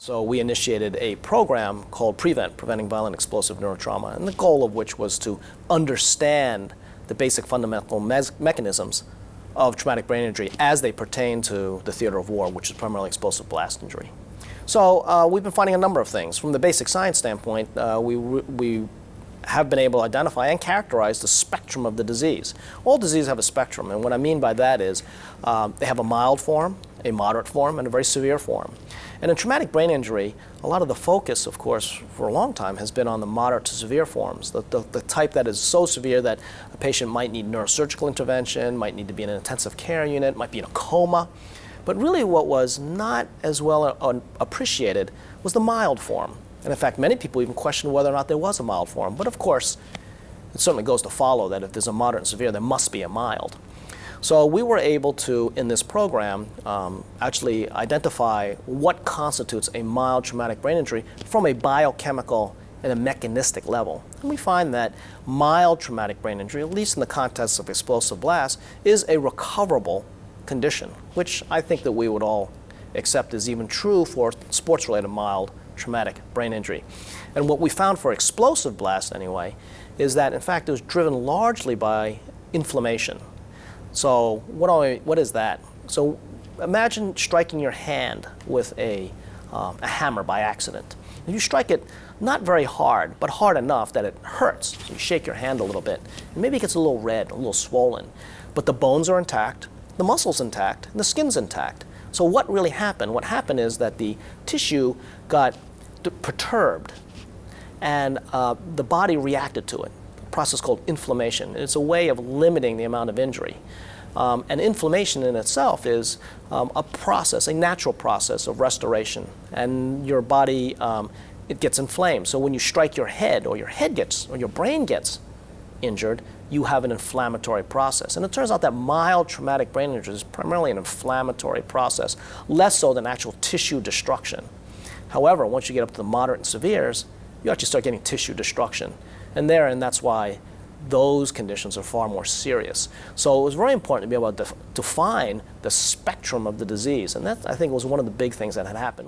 So we initiated a program called PREVENT, Preventing Violent Explosive Neurotrauma, and the goal of which was to understand the basic fundamental mechanisms of traumatic brain injury as they pertain to the theater of war, which is primarily explosive blast injury. So we've been finding a number of things. From the basic science standpoint, we have been able to identify and characterize the spectrum of the disease. All diseases have a spectrum, and what I mean by that is they have a mild form, a moderate form, and a very severe form. And in traumatic brain injury, a lot of the focus, of course, for a long time has been on the moderate to severe forms, the type that is so severe that a patient might need neurosurgical intervention, might need to be in an intensive care unit, might be in a coma. But really what was not as well appreciated was the mild form. And in fact, many people even questioned whether or not there was a mild form. But of course, it certainly goes to follow that if there's a moderate and severe, there must be a mild. So we were able to, in this program, actually identify what constitutes a mild traumatic brain injury from a biochemical and a mechanistic level. And we find that mild traumatic brain injury, at least in the context of explosive blast, is a recoverable condition, which I think that we would all accept is even true for sports-related mild traumatic brain injury. And what we found for explosive blast, anyway, is that in fact it was driven largely by inflammation. So what is that? So imagine striking your hand with a hammer by accident. And you strike it not very hard, but hard enough that it hurts. So you shake your hand a little bit, and maybe it gets a little red, a little swollen. But the bones are intact, the muscle's intact, and the skin's intact. So what really happened? What happened is that the tissue got perturbed, and the body reacted to it. A process called inflammation. It's a way of limiting the amount of injury. And inflammation in itself is a process, a natural process of restoration. And your body, it gets inflamed. So when you strike your head, or your brain gets injured, you have an inflammatory process. And it turns out that mild traumatic brain injury is primarily an inflammatory process, less so than actual tissue destruction. However, once you get up to the moderate and severes, you actually start getting tissue destruction. And that's why those conditions are far more serious. So it was very important to be able to define the spectrum of the disease. And that, I think, was one of the big things that had happened.